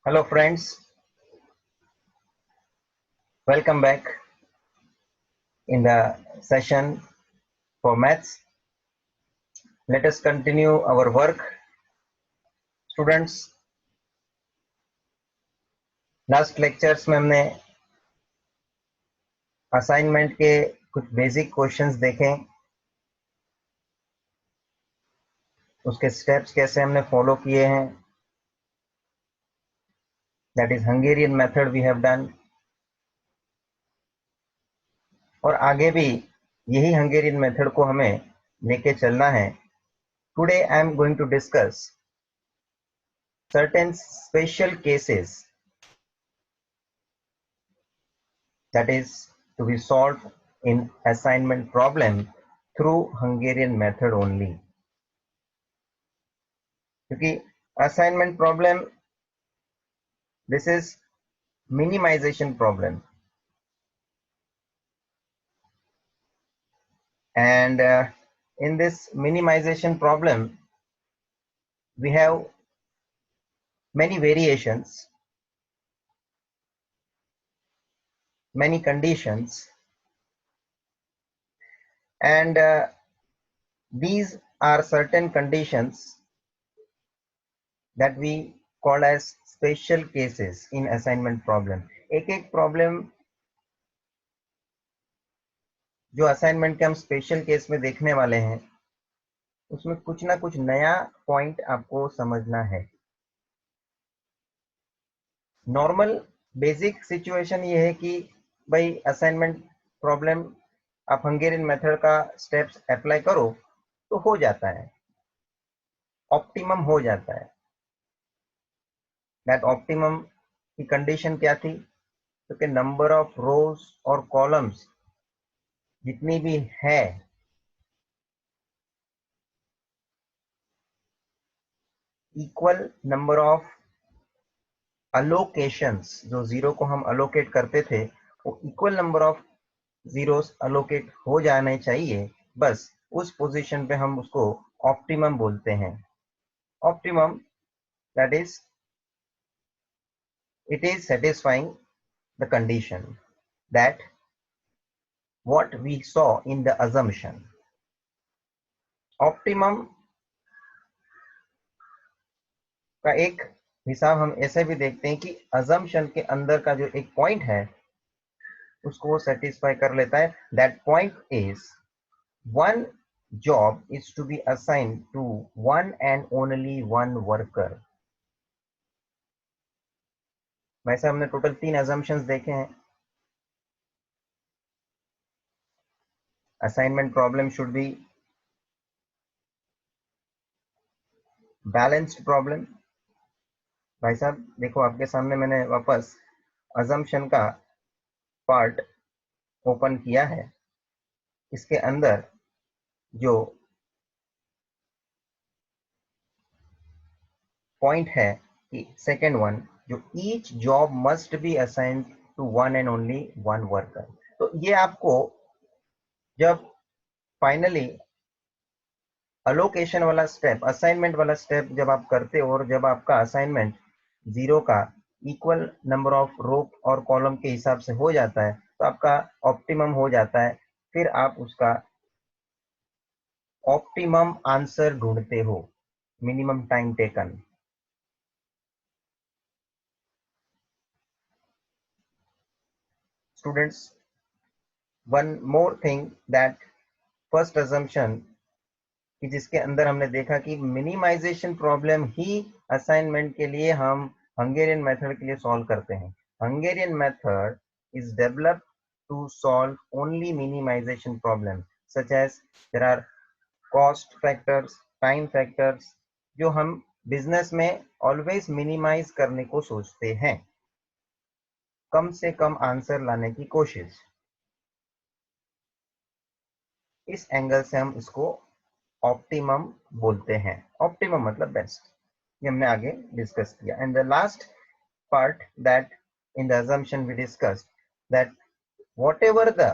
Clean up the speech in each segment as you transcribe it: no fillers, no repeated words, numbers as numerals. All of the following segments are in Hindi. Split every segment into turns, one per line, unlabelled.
Hello friends, welcome back in the session for maths. Let us continue our work. Students, last lectures में हमने असाइनमेंट के कुछ बेसिक क्वेश्चंस देखे, उसके स्टेप्स कैसे हमने फॉलो किए हैं, that is Hungarian method we have done, और आगे भी यही हंगेरियन मेथड को हमें लेके चलना है. Today I am going to discuss certain special cases that is to be solved in assignment problem through Hungarian method only. क्योंकि assignment problem, this is minimization problem, and in this minimization problem we have many variations, many conditions, and these are certain conditions that we call as special cases in assignment problem. एक problem जो असाइनमेंट के हम स्पेशल केस में देखने वाले हैं, उसमें कुछ ना कुछ नया पॉइंट आपको समझना है. नॉर्मल बेसिक सिचुएशन ये है कि भाई असाइनमेंट प्रॉब्लम आप हंगेरियन मेथड का स्टेप्स अप्लाई करो तो हो जाता है, ऑप्टिमम हो जाता है. दैट ऑप्टिमम की कंडीशन क्या थी? तो कि नंबर ऑफ रोज और कॉलम्स जितनी भी है इक्वल नंबर ऑफ अलोकेशंस, जो जीरो को हम अलोकेट करते थे वो equal number of zeros allocate हो जाने चाहिए. बस उस पोजीशन पे हम उसको ऑप्टिमम बोलते हैं. Optimum that is it is satisfying the condition that what we saw in the assumption. Optimum का एक हिसाब हम ऐसे भी देखते हैं कि assumption के अंदर का जो एक पॉइंट है उसको वो सेटिस्फाई कर लेता है. That point is one job is to be assigned to one and only one worker. वैसे हमने टोटल 3 assumptions देखे हैं. Assignment problem should be balanced problem. भाई साहब देखो, आपके सामने मैंने वापस assumption का पार्ट ओपन किया है. इसके अंदर जो पॉइंट है कि सेकेंड वन, जो each job must be assigned to one and only one worker. तो ये आपको जब फाइनली अलोकेशन वाला स्टेप, असाइनमेंट वाला स्टेप जब आप करते हो और जब आपका असाइनमेंट जीरो का इक्वल नंबर ऑफ रो और कॉलम के हिसाब से हो जाता है तो आपका ऑप्टिमम हो जाता है. फिर आप उसका ऑप्टिमम आंसर ढूंढते हो, minimum time taken. Students, one more thing, that first assumption कि जिसके अंदर हमने देखा कि मिनिमाइजेशन प्रॉब्लम ही असाइनमेंट के लिए हम हंगेरियन मेथड के लिए सॉल्व करते हैं. Hungarian method is developed to solve only minimization problem such as there are cost factors, time factors, जो हम बिजनेस में ऑलवेज मिनिमाइज करने को सोचते हैं, कम से कम आंसर लाने की कोशिश. इस एंगल से हम इसको ऑप्टिमम बोलते हैं. ऑप्टिमम मतलब बेस्ट. ये हमने आगे डिस्कस किया. And the last part that in the assumption we discussed that whatever the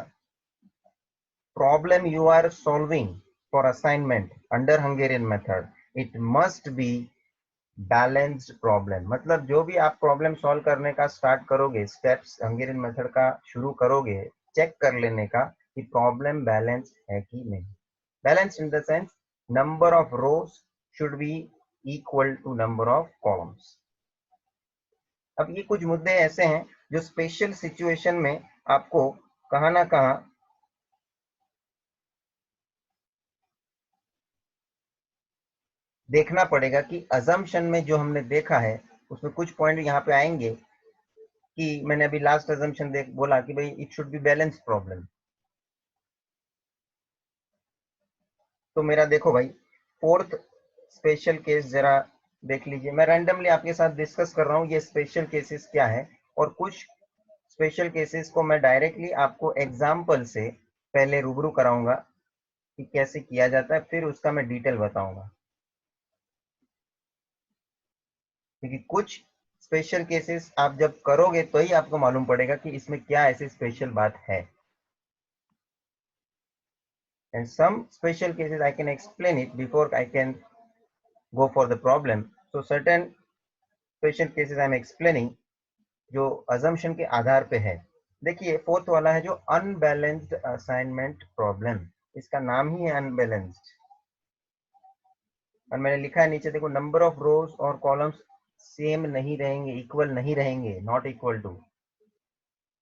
problem you are solving for assignment under Hungarian method, it must be balanced problem, मतलब जो भी आप प्रॉब्लम सॉल्व करने का स्टार्ट करोगे, स्टेप्स हंगेरियन मेथड का शुरू करोगे, चेक कर लेने का कि प्रॉब्लम बैलेंस है कि नहीं। Balance in the sense number of rows should be equal to number of columns. अब ये कुछ मुद्दे ऐसे हैं जो स्पेशल सिचुएशन में आपको कहां ना कहां देखना पड़ेगा कि अजम्पशन में जो हमने देखा है उसमें कुछ पॉइंट यहाँ पे आएंगे कि मैंने अभी लास्ट अजम्पशन देख बोला कि भाई it should be balance problem. तो मेरा देखो भाई फोर्थ स्पेशल केस जरा देख लीजिए। मैं रैंडमली आपके साथ डिस्कस कर रहा हूँ ये स्पेशल केसेस क्या है, और कुछ स्पेशल केसेस को मैं डायरेक्टली आपको एग्जाम्पल से पहले रूबरू कराऊंगा कि कैसे किया जाता है, फिर उसका मैं डिटेल बताऊंगा। क्योंकि कुछ स्पेशल केसेस आप जब करोगे तो ही आपको मालूम पड़ेगा कि इसमें क्या ऐसी स्पेशल बात है। And some special cases I can explain it before I can go for the problem. So certain special cases I am explaining जो अजम्पशन के आधार पे है। देखिए फोर्थ वाला है जो अनबैलेंस्ड असाइनमेंट प्रॉब्लम। इसका नाम ही है अनबैलेंस्ड, और मैंने लिखा है नीचे देखो नंबर ऑफ रोज और कॉलम्स सेम नहीं रहेंगे, इक्वल नहीं रहेंगे, नॉट इक्वल टू।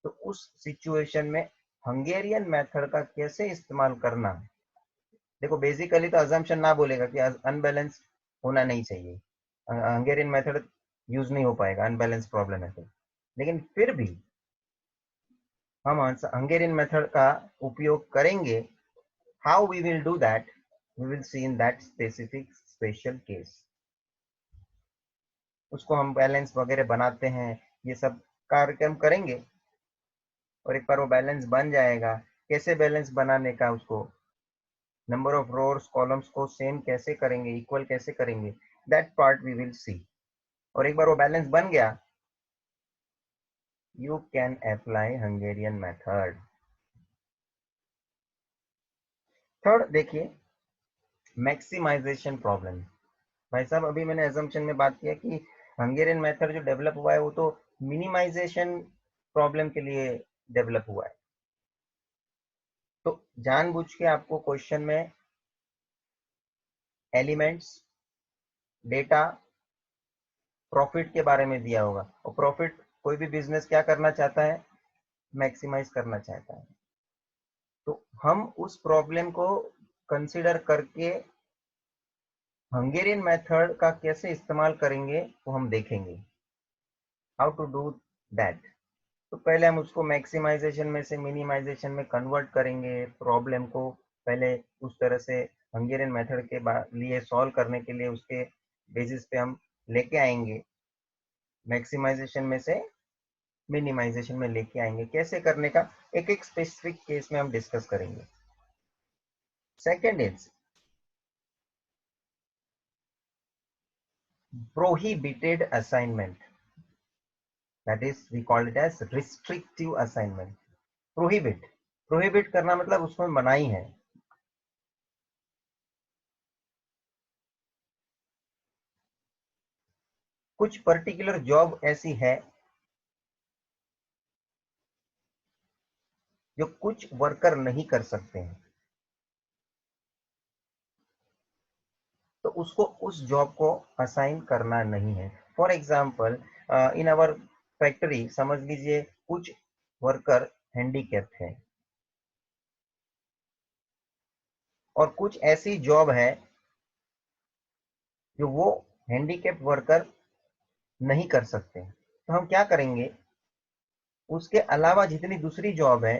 तो उस सिचुएशन में हंगेरियन मेथड का कैसे इस्तेमाल करना। देखो बेसिकली तो अजम्पशन ना बोलेगा कि अनबैलेंस होना नहीं चाहिए, हंगेरियन मेथड यूज नहीं हो पाएगा अनबैलेंस प्रॉब्लम है तो। लेकिन फिर भी हम हंगेरियन मेथड का उपयोग करेंगे। How we will do that we will see in that specific special case. उसको हम बैलेंस वगैरह बनाते हैं, ये सब कार्यक्रम करेंगे। और एक बार वो बैलेंस बन जाएगा, कैसे बैलेंस बनाने का, उसको नंबर ऑफ रोज कॉलम्स को सेम कैसे करेंगे, इक्वल कैसे करेंगे, that part we will see. और एक बार वो बैलेंस बन गया, you can apply Hungarian method. Third देखिए मैक्सिमाइजेशन प्रॉब्लम। भाई साहब अभी मैंने अजम्पशन में बात किया कि हंगेरियन मेथड जो डेवलप हुआ है वो तो मिनिमाइजेशन प्रॉब्लम के लिए डेवलप हुआ है। तो जानबूझ के आपको क्वेश्चन में एलिमेंट्स, डेटा, प्रॉफिट के बारे में दिया होगा, और प्रॉफिट कोई भी बिजनेस क्या करना चाहता है, मैक्सिमाइज करना चाहता है। तो हम उस प्रॉब्लम को कंसीडर करके हंगेरियन मेथड का कैसे इस्तेमाल करेंगे वो हम देखेंगे, हाउ टू डू दैट। तो पहले हम उसको मैक्सिमाइजेशन में से मिनिमाइजेशन में कन्वर्ट करेंगे, प्रॉब्लम को पहले उस तरह से हंगेरियन मेथड के लिए सॉल्व करने के लिए उसके बेसिस पे हम लेके आएंगे, मैक्सिमाइजेशन में से मिनिमाइजेशन में लेके आएंगे। कैसे करने का एक एक स्पेसिफिक केस में हम डिस्कस करेंगे। Second is prohibited assignment, that is we call it as restrictive assignment। prohibit करना मतलब उसमें मनाही है। कुछ पर्टिकुलर जॉब ऐसी है जो कुछ वर्कर नहीं कर सकते हैं, तो उसको उस जॉब को असाइन करना नहीं है। For example in our factory समझ लीजिए कुछ वर्कर हैंडीकैप्ड है, और कुछ ऐसी जॉब है जो वो हैंडीकैप्ड वर्कर नहीं कर सकते। तो हम क्या करेंगे, उसके अलावा जितनी दूसरी जॉब है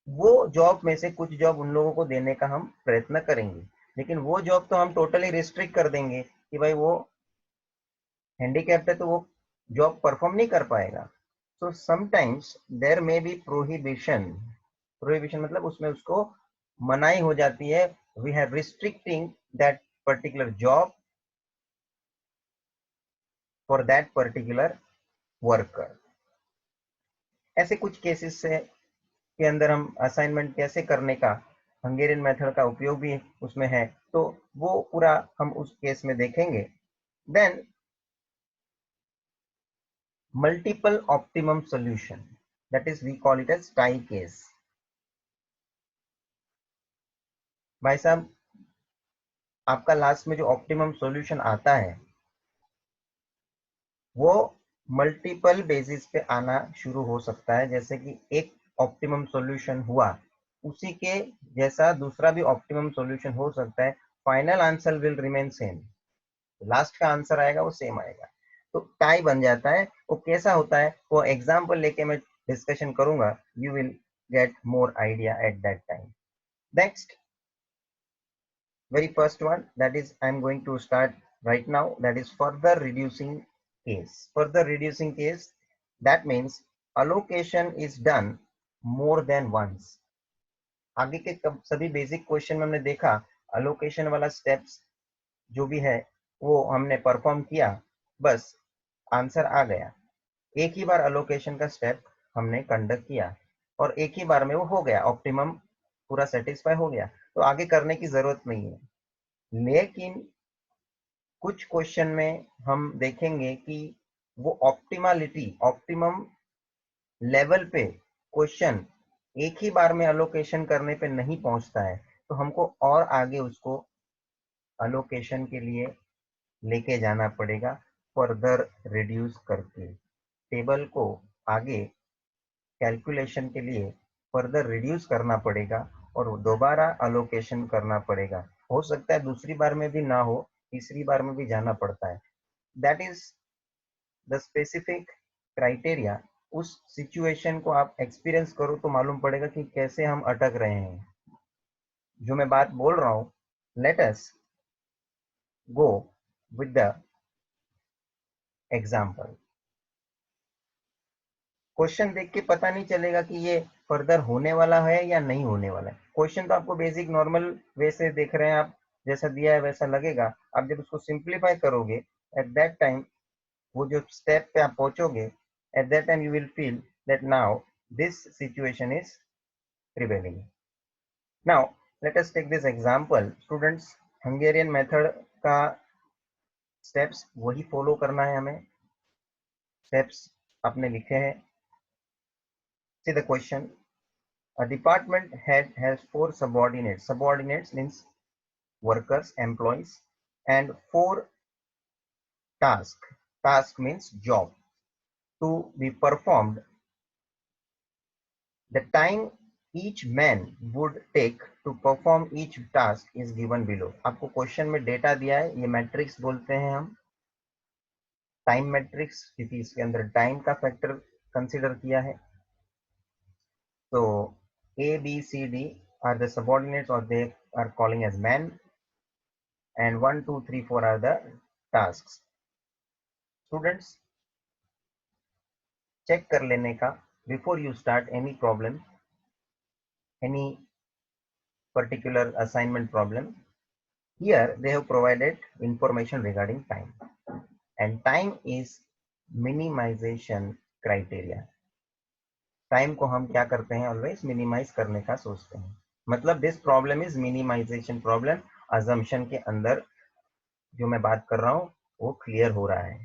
वो जॉब में से कुछ जॉब उन लोगों को देने का हम प्रयत्न करेंगे। लेकिन वो जॉब तो हम टोटली रिस्ट्रिक्ट कर देंगे कि भाई वो हैंडीकैप्ड है तो वो जॉब परफॉर्म नहीं कर पाएगा। So sometimes there may be prohibition. Prohibition मतलब उसमें उसको मनाही हो जाती है, we have restricting that particular job for that particular worker. ऐसे कुछ केसेस से के अंदर हम असाइनमेंट कैसे करने का हंगेरियन मेथड का उपयोग भी उसमें है, तो वो पूरा हम उस केस में देखेंगे। Then multiple optimum solution, that is we call it as tie case. भाई साहब, आपका लास्ट में जो ऑप्टिमम सॉल्यूशन आता है वो मल्टीपल बेसिस पे आना शुरू हो सकता है। जैसे कि एक ऑप्टिमम सॉल्यूशन हुआ, उसी के जैसा दूसरा भी ऑप्टिमम सॉल्यूशन हो सकता है। Final answer will remain same, last का आंसर आएगा वो सेम आएगा, तो टाई बन जाता है। वो कैसा होता है वो एग्जांपल लेके मैं डिस्कशन करूंगा, you will get more idea at that time. Next, very first one, that is I'm going to start right now, that is further reducing case. Further reducing case, that means allocation is done more than once. आगे के सभी बेसिक क्वेश्चन में हमने देखा अलोकेशन वाला स्टेप्स जो भी है वो हमने परफॉर्म किया, बस आंसर आ गया। एक ही बार अलोकेशन का स्टेप हमने कंडक्ट किया और एक ही बार में वो हो गया, ऑप्टिमम पूरा सेटिस्फाई हो गया, तो आगे करने की जरूरत नहीं है। लेकिन कुछ क्वेश्चन में हम देखेंगे कि वो ऑप्टिमम लेवल पे क्वेश्चन एक ही बार में अलोकेशन करने पे नहीं पहुंचता है, तो हमको और आगे उसको अलोकेशन के लिए लेके जाना पड़ेगा, फर्दर रिड्यूस करके टेबल को आगे कैलकुलेशन के लिए फर्दर रिड्यूस करना पड़ेगा और दोबारा अलोकेशन करना पड़ेगा। हो सकता है दूसरी बार में भी ना हो, तीसरी बार में भी जाना पड़ता है। That is the specific criteria. उस सिचुएशन को आप एक्सपीरियंस करो तो मालूम पड़ेगा कि कैसे हम अटक रहे हैं। जो मैं बात बोल रहा हूं, let us go with the example. Question देख के पता नहीं चलेगा कि ये फर्दर होने वाला है या नहीं होने वाला है। क्वेश्चन तो आपको बेसिक नॉर्मल वे से देख रहे हैं आप, जैसा दिया है वैसा लगेगा। आप जब उसको सिंप्लीफाई करोगे एट दैट टाइम, वो जो स्टेप पे आप पहुंचोगे, at that time you will feel that now this situation is prevailing. Now let us take this example students. Hungarian method का स्टेप्स वही फॉलो करना है हमें। स्टेप्स आपने लिखे हैं। See the question. A department head has 4 subordinates. Subordinates means workers, employees, and 4 tasks. Task means job to be performed. The time each man would take to perform each task is given below. आपको क्वेश्चन में डेटा दिया है, ये मैट्रिक्स बोलते हैं हम, टाइम मैट्रिक्स, क्योंकि इसके अंदर टाइम का फैक्टर कंसिडर किया है। तो A, B, C, D are the subordinates, or they are calling as man, and 1, 2, 3, 4 are the tasks. Students, check कर लेने का before you start any problem, any particular assignment problem. Here they have provided information regarding time, and time is minimization criteria. Time को हम क्या करते हैं, ऑलवेज मिनिमाइज करने का सोचते हैं। मतलब this problem is minimization problem. Assumption के अंदर जो मैं बात कर रहा हूँ वो क्लियर हो रहा है,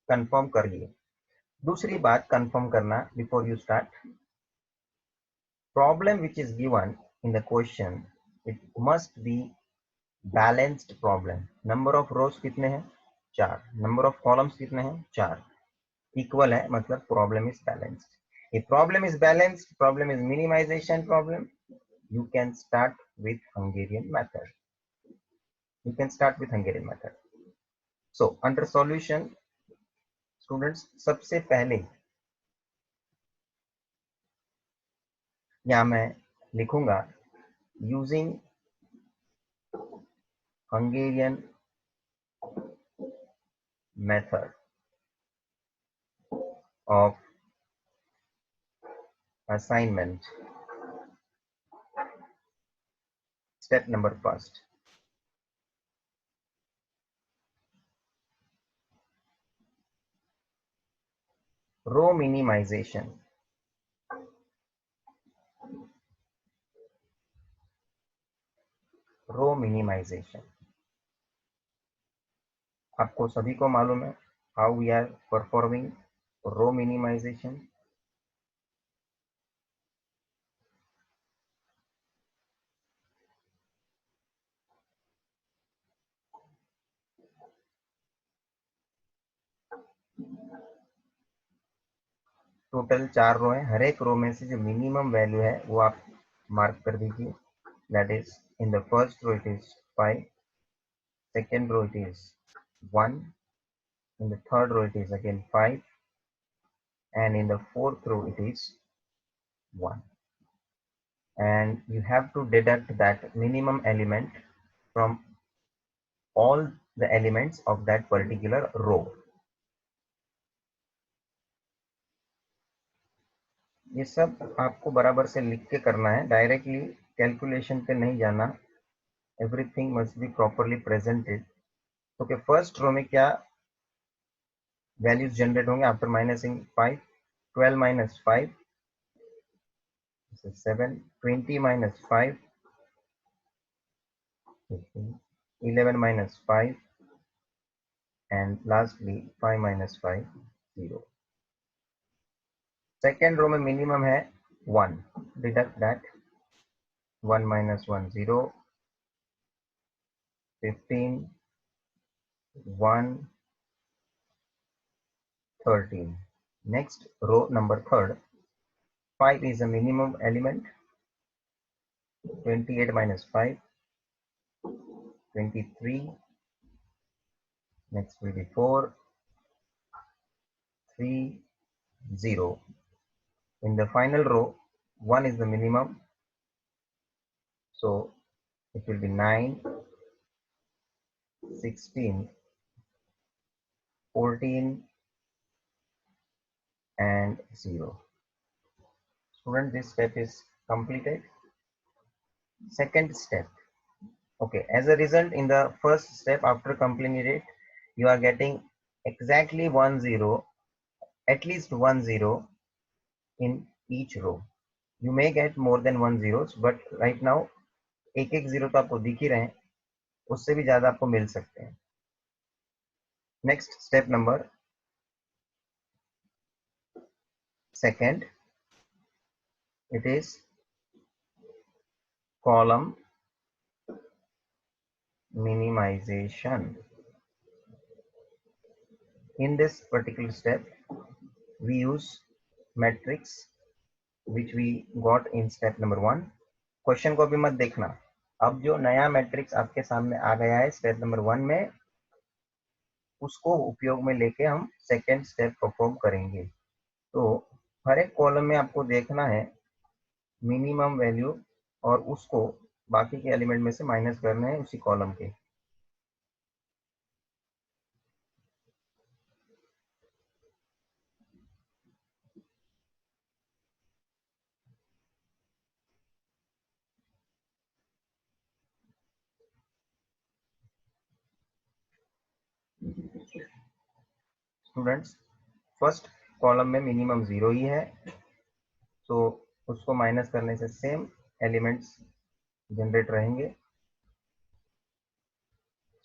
कंफर्म कर लिए। दूसरी बात कंफर्म करना before you start, problem which is given in the question it must be balanced problem. Number of रोज कितने हैं, 4। नंबर ऑफ कॉलम्स कितने हैं, 4। इक्वल है, मतलब problem is balanced. If problem is balanced, problem is minimization problem, you can start with Hungarian method. You can start with Hungarian method. So under solution, students, सबसे पहले यहाँ मैं लिखूंगा using Hungarian method of assignment. Step number first. Row minimization. Row minimization. आपको सभी को मालूम है how we are performing row minimization. Total 4 row है, हर एक रो में से जो मिनिमम वैल्यू है वो आप मार्क कर दीजिए। That is in the first row it is 5, second row it is 1, in the third row it is again 5, and in the fourth row it is 1. And you have to deduct that minimum element from all the elements of that particular row. ये सब आपको बराबर से लिख के करना है, डायरेक्टली कैलकुलेशन पे नहीं जाना। Everything must be properly presented. Okay, first row में क्या वैल्यूज जनरेट होंगे after minusing 5? 12 minus 5 is 7, 20 minus 5 15, 11 minus 5, and lastly 5 minus 5 0. Second row में मिनिमम है 1, deduct that 1 minus 1 0, 15 1 13. Next row number third, 5 is a minimum element, 28 minus 5 23, next will be 4 3 0. In the final row 1 is the minimum, so it will be 9 16 14 and 0. Student, this step is completed. Second step, okay, as a result in the first step after completing it, you are getting exactly 1 0, at least 1 0 in each row. You may get more than 1 zeros, but right now एक एक जीरो तो आपको दिख ही रहे हैं, उससे भी ज्यादा आपको मिल सकते हैं। Next step number second, it is column minimization. In this particular step we use matrix which we got in step number 1. Question को अभी मत देखना, अब जो नया मैट्रिक्स आपके सामने आ गया है स्टेप नंबर 1 में, उसको उपयोग में लेके हम सेकेंड स्टेप परफॉर्म करेंगे। तो हर एक कॉलम में आपको देखना है मिनिमम वैल्यू और उसको बाकी के एलिमेंट में से माइनस करना है उसी कॉलम के। स्टूडेंट्स, फर्स्ट कॉलम में मिनिमम 0 ही है, तो उसको माइनस करने से सेम एलिमेंट्स जनरेट रहेंगे।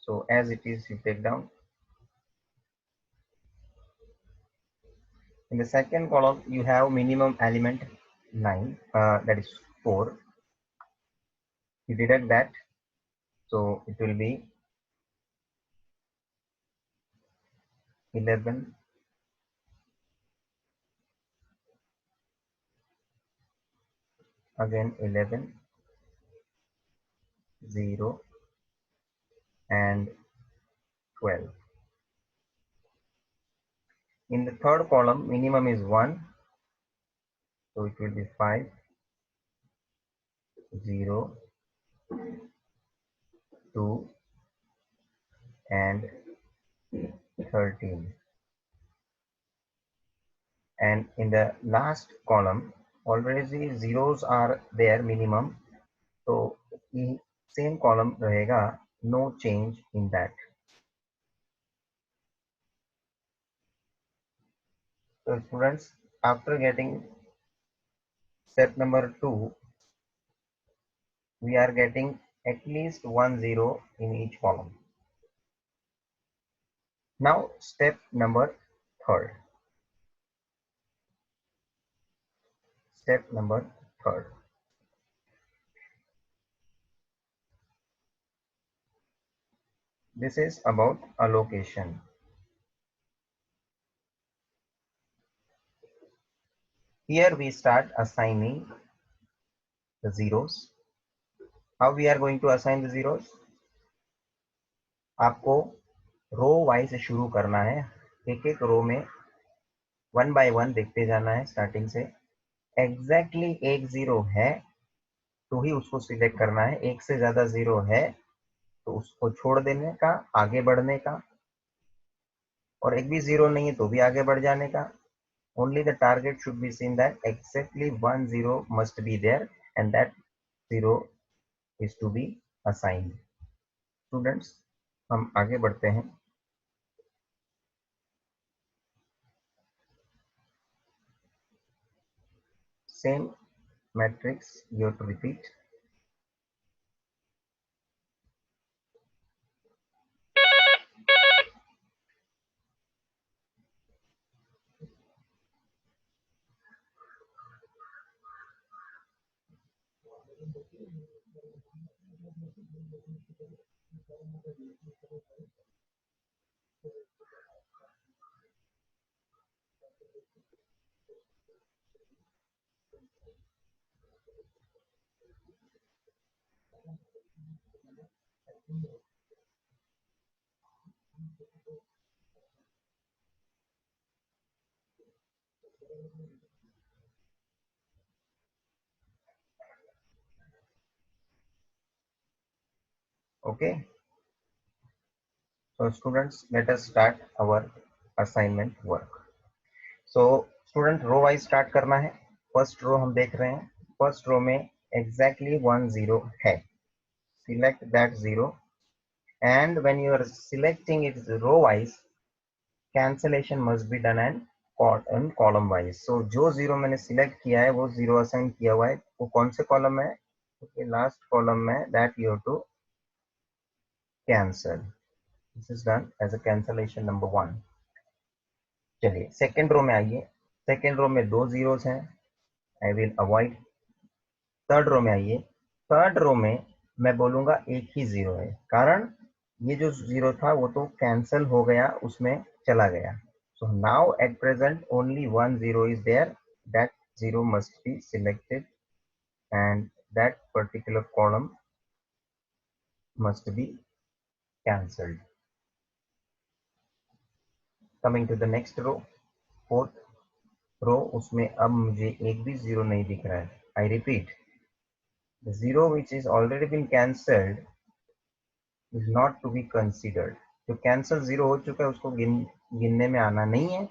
So as it is you take down. In the second column you have minimum element 9, that is 4. You deduct that, so it will be 11 again 11 0 and 12. In the third column minimum is 1, so it will be 5 0 2 and 13. And in the last column already zeros are there minimum, so in same column rahega, no change in that. So students, after getting step number 2, we are getting at least one zero in each column. Now step number third. Step number third. This is about allocation. Here we start assigning the zeros. How we are going to assign the zeros? आपको रो वाइज शुरू करना है, एक एक रो में 1 by 1 देखते जाना है स्टार्टिंग से। एग्जैक्टली एक जीरो है तो ही उसको सिलेक्ट करना है, एक से ज्यादा जीरो है तो उसको छोड़ देने का, आगे बढ़ने का, और एक भी जीरो नहीं है तो भी आगे बढ़ जाने का। Only the target should be seen that exactly one zero must be there and that zero is to be assigned. Students, हम आगे बढ़ते हैं। Same matrix you have to repeat. Okay. So students, let us start our assignment work. So student row wise start करना है। फर्स्ट रो हम देख रहे हैं, फर्स्ट रो में exactly one zero है। Select that zero and when you are selecting it row wise, cancellation must be done and column wise. So जो जीरो मैंने सिलेक्ट किया है वो जीरो असाइन किया हुआ है, वो कौन से कॉलम है? लास्ट कॉलम में, that you have to cancel. This is done as a cancellation number 1. चलिए सेकेंड रो में आइए। सेकेंड रो में दो जीरोस हैं, I will avoid. Third row में आइए। थर्ड रो में मैं बोलूंगा एक ही जीरो है, कारण ये जो जीरो था वो तो कैंसल हो गया, उसमें चला गया। So now at present only one zero is there, that zero must be selected and that particular column must be cancelled. Coming to the next row, fourth row, उसमें अब मुझे एक भी जीरो नहीं दिख रहा है। I repeat, the zero which is already been cancelled is not to be considered. जो कैंसल जीरो हो चुका है उसको गिनने में आना नहीं है।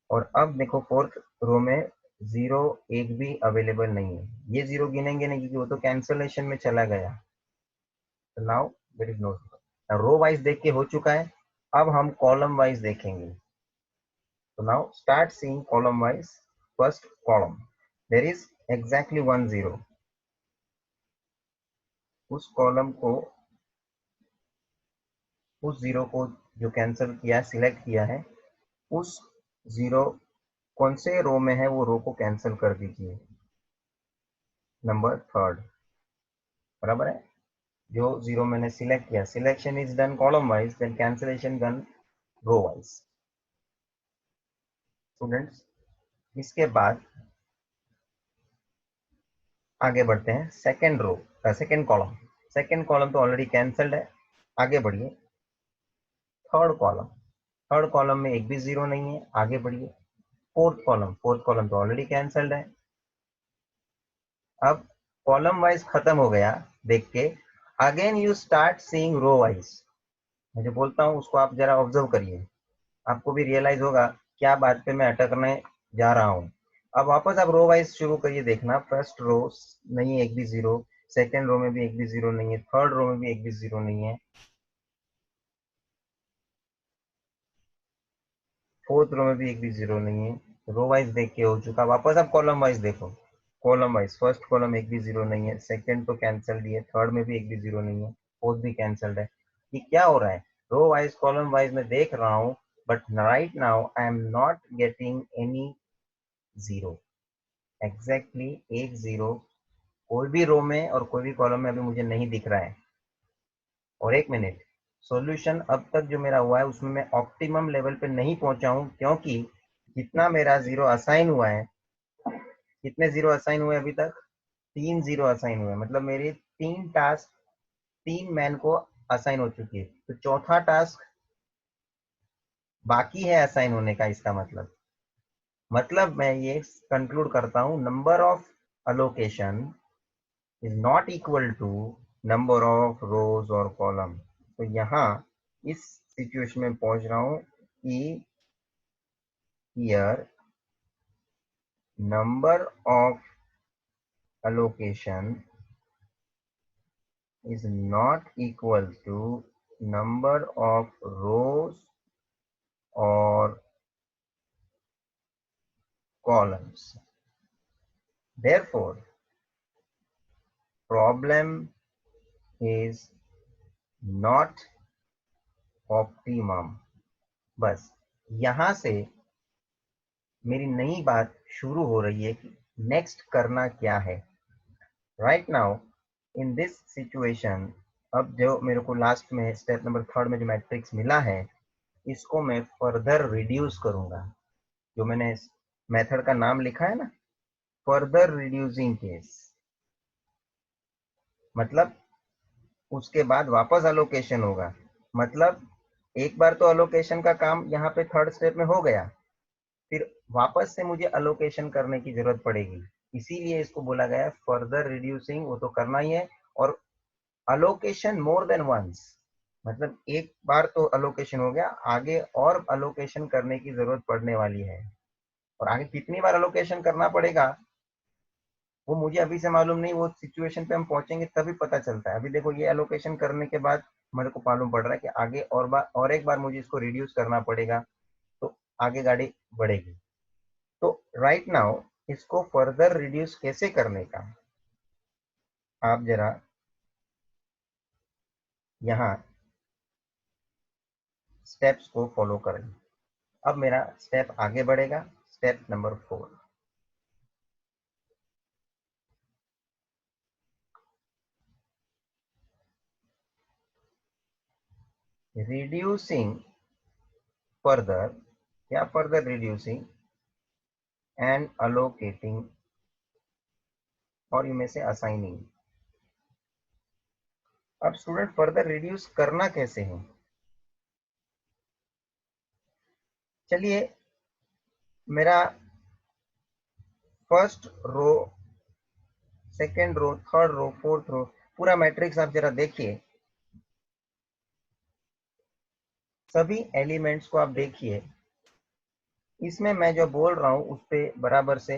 और अब देखो फोर्थ रो में जीरो एक भी अवेलेबल नहीं है, ये जीरो गिनेंगे नहीं क्योंकि वो तो कैंसलेशन में चला गया। तो now there is no zero. Row wise देख के हो चुका है, अब हम कॉलम वाइज देखेंगे। तो now start seeing column wise. First column there is exactly one zero, उस कॉलम को, उस जीरो को जो कैंसिल किया, सिलेक्ट किया है, उस जीरो कौन से रो में है वो रो को कैंसिल कर दीजिए। नंबर थर्ड, बराबर है। जो जीरो मैंने सिलेक्ट किया, selection is done column wise, then cancellation done row wise. Students, इसके बाद आगे बढ़ते हैं। Second row, second column, second column तो ऑलरेडी कैंसल्ड है, आगे बढ़िए। थर्ड कॉलम, थर्ड कॉलम में एक भी जीरो नहीं है, आगे बढ़िए। फोर्थ कॉलम, फोर्थ कॉलम तो ऑलरेडी कैंसल्ड है। अब कॉलम वाइज खत्म हो गया देख के, again you start seeing row wise. मैं जो बोलता हूँ उसको आप जरा ऑब्जर्व करिए, आपको भी रियलाइज होगा क्या बात पे मैं अटकने जा रहा हूँ। अब वापस आप रो वाइज शुरू करिए देखना। फर्स्ट रो नहीं है एक भी जीरो, सेकेंड रो में भी एक भी जीरो नहीं है, थर्ड रो में भी एक भी जीरो नहीं है, फोर्थ रो में भी एक भी जीरो नहीं है। रो वाइज देख के हो चुका, वापस आप कॉलम वाइज देखो। कॉलम वाइज फर्स्ट कॉलम एक भी जीरो नहीं है, सेकंड तो कैंसल्ड ही है, थर्ड में भी एक भी जीरो नहीं है, फोर्थ भी कैंसल्ड है। ये क्या हो रहा है? रो वाइज कॉलम वाइज मैं देख रहा हूँ, but right now I am not getting any zero. Exactly एक जीरो कोई भी रो में और कोई भी कॉलम में अभी मुझे नहीं दिख रहा है। और एक मिनट, सॉल्यूशन अब तक जो मेरा हुआ है उसमें मैं ऑप्टिमम लेवल पे नहीं पहुंचा हूं, क्योंकि जितना मेरा जीरो असाइन हुआ है, कितने जीरो असाइन हुए अभी तक? 3 जीरो असाइन हुए, मतलब मेरे 3 टास्क 3 मैन को असाइन हो चुकी है, तो चौथा टास्क बाकी है असाइन होने का। इसका मतलब मैं ये कंक्लूड करता हूं, number of allocation is not equal to number of rows और कॉलम। तो यहाँ इस सिचुएशन में पहुंच रहा हूं कि here number of allocation is not equal to number of rows or columns. Therefore, problem is not optimum. बस यहां से मेरी नई बात शुरू हो रही है कि नेक्स्ट करना क्या है। Right now in this situation, अब जो मेरे को लास्ट में स्टेप नंबर थर्ड में जो मैट्रिक्स मिला है, इसको मैं फर्दर रिड्यूस करूंगा। जो मैंने मेथड का नाम लिखा है ना, फर्दर रिड्यूसिंग केस, मतलब उसके बाद वापस अलोकेशन होगा। मतलब एक बार तो अलोकेशन का काम यहाँ पे थर्ड स्टेप में हो गया, फिर वापस से मुझे अलोकेशन करने की जरूरत पड़ेगी। इसीलिए इसको बोला गया है फर्दर रिड्यूसिंग, वो तो करना ही है। और अलोकेशन मोर देन वंस, मतलब एक बार तो अलोकेशन हो गया, आगे और अलोकेशन करने की जरूरत पड़ने वाली है। और आगे कितनी बार अलोकेशन करना पड़ेगा वो मुझे अभी से मालूम नहीं, वो सिचुएशन पे हम पहुंचेंगे तभी पता चलता है। अभी देखो ये एलोकेशन करने के बाद मेरे को मालूम पड़ रहा है कि आगे और एक बार मुझे इसको रिड्यूस करना पड़ेगा, तो आगे गाड़ी बढ़ेगी। तो राइट नाउ इसको फर्दर रिड्यूस कैसे करने का, आप जरा यहाँ स्टेप्स को फॉलो करें। अब मेरा स्टेप आगे बढ़ेगा, स्टेप नंबर 4। रिड्यूसिंग फर्दर, क्या फर्दर रिड्यूसिंग एंड अलोकेटिंग, और इनमें से असाइनिंग। अब स्टूडेंट फर्दर रिड्यूस करना कैसे है? चलिए मेरा first row, second row, third row, fourth row, पूरा मैट्रिक्स आप जरा देखिए। सभी एलिमेंट्स को आप देखिए, इसमें मैं जो बोल रहा हूं उस पर बराबर से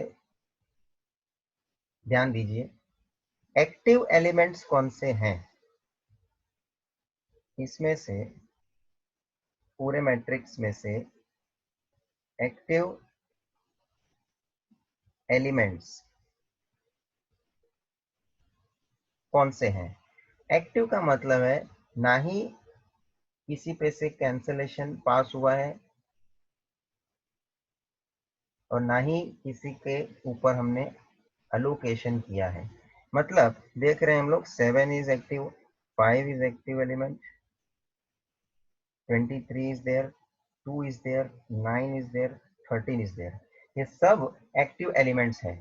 ध्यान दीजिए। एक्टिव एलिमेंट्स कौन से हैं इसमें से, पूरे मैट्रिक्स में से एक्टिव एलिमेंट्स कौन से हैं? एक्टिव का मतलब है ना ही किसी पे से कैंसलेशन पास हुआ है और ना ही किसी के ऊपर हमने अलोकेशन किया है। मतलब देख रहे हैं हम लोग 7 is active, 5 is active element, 23 is there, 2 is there, 9 is there, 13 is there. ये सब एक्टिव एलिमेंट्स हैं।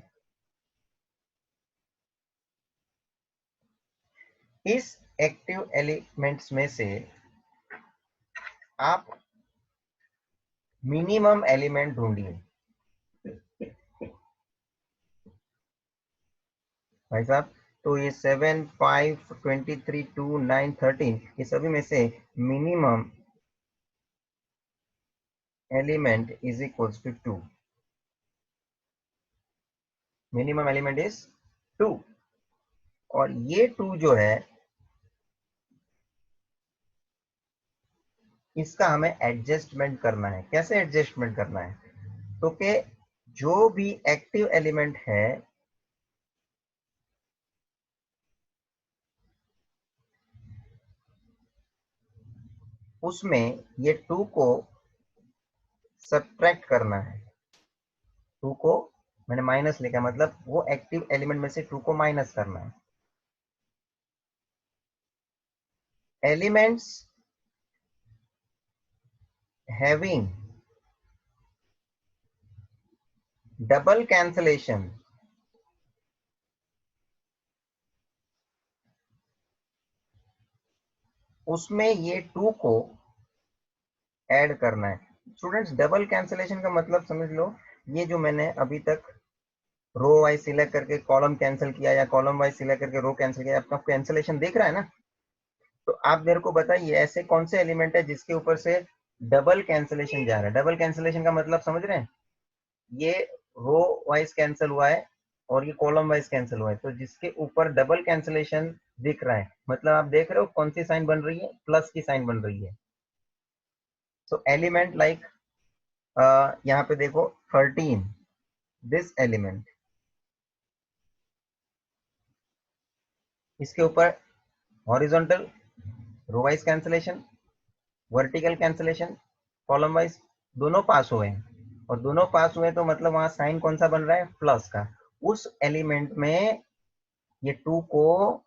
इस एक्टिव एलिमेंट्स में से आप मिनिमम एलिमेंट ढूंढिए। भाई साहब, तो ये 7, 5, 23, 2, 9, 13, ये सभी में से minimum element is equals to 2। Minimum element is 2, और ये 2 जो है इसका हमें एडजस्टमेंट करना है। कैसे एडजस्टमेंट करना है? तो कि जो भी एक्टिव एलिमेंट है उसमें ये 2 को सब्ट्रैक्ट करना है। 2 को मैंने माइनस लिखा, मतलब वो एक्टिव एलिमेंट में से 2 को माइनस करना है। एलिमेंट्स हैविंग डबल कैंसलेशन, उसमें ये 2 को ऐड करना है। स्टूडेंट्स, डबल कैंसलेशन का मतलब समझ लो, ये जो मैंने अभी तक रो वाइज सिलेक्ट करके कॉलम कैंसिल किया या कॉलम वाइज सिलेक्ट करके रो कैंसिल किया, आपका कैंसलेशन दिख रहा है ना? तो आप मेरे को बताइए ऐसे कौन से एलिमेंट है जिसके ऊपर से डबल कैंसलेशन जा रहा है? डबल कैंसलेशन का मतलब समझ रहे हैं? ये रो वाइज कैंसिल हुआ है और ये कॉलम वाइज कैंसिल हुआ है, तो जिसके ऊपर डबल कैंसलेशन दिख रहा है, मतलब आप देख रहे हो कौन सी साइन बन रही है? प्लस की साइन बन रही है। सो एलिमेंट लाइक यहाँ पे देखो 13, दिस एलिमेंट, इसके ऊपर horizontal row wise cancellation, vertical cancellation, column wise दोनों पास हुए हैं, और दोनों पास हुए तो मतलब वहां साइन कौन सा बन रहा है? प्लस का। उस एलिमेंट में ये 2 को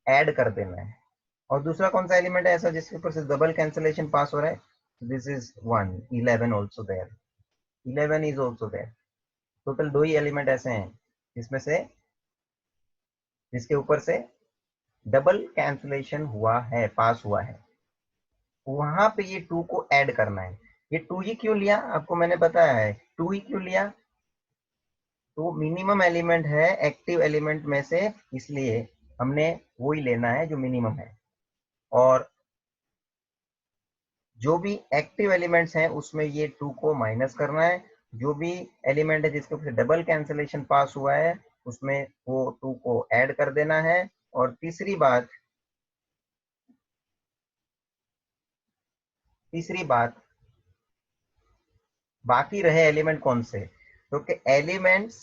ऐड कर देना है। और दूसरा कौन सा एलिमेंट है ऐसा जिसके ऊपर से डबल कैंसलेशन पास हो रहा है? This is 1, 11 also there, 11 is also there. Total 2 ही एलिमेंट ऐसे हैं जिसमें से जिसके ऊपर से डबल कैंसलेशन हुआ है, पास हुआ है, वहां पे ये 2 को ऐड करना है। ये 2 ही क्यों लिया आपको मैंने बताया है, 2 ही क्यों लिया? तो मिनिमम एलिमेंट है एक्टिव एलिमेंट में से, इसलिए हमने वो ही लेना है जो मिनिमम है। और जो भी एक्टिव एलिमेंट्स हैं उसमें ये 2 को माइनस करना है। जो भी एलिमेंट है जिसके ऊपर डबल कैंसलेशन पास हुआ है उसमें वो 2 को ऐड कर देना है। और तीसरी बात, बाकी रहे एलिमेंट कौन से? तो कि एलिमेंट्स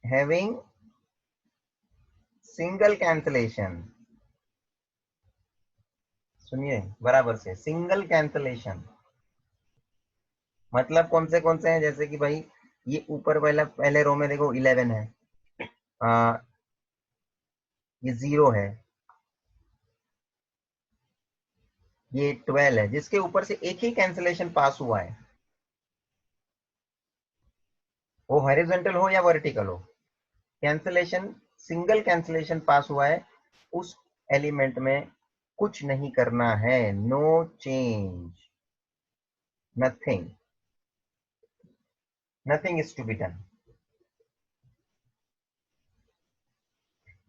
हैविंग सिंगल कैंसलेशन, सुनिए बराबर से, सिंगल कैंसलेशन मतलब कौन से हैं? जैसे कि भाई ये ऊपर वाला पहले रो में देखो 11 है, आ, ये 0 है, ये 12 है, जिसके ऊपर से एक ही कैंसलेशन पास हुआ है, वो हॉरिजॉन्टल हो या वर्टिकल हो, कैंसलेशन, सिंगल कैंसलेशन पास हुआ है, उस एलिमेंट में कुछ नहीं करना है। No change, nothing, nothing is to be done.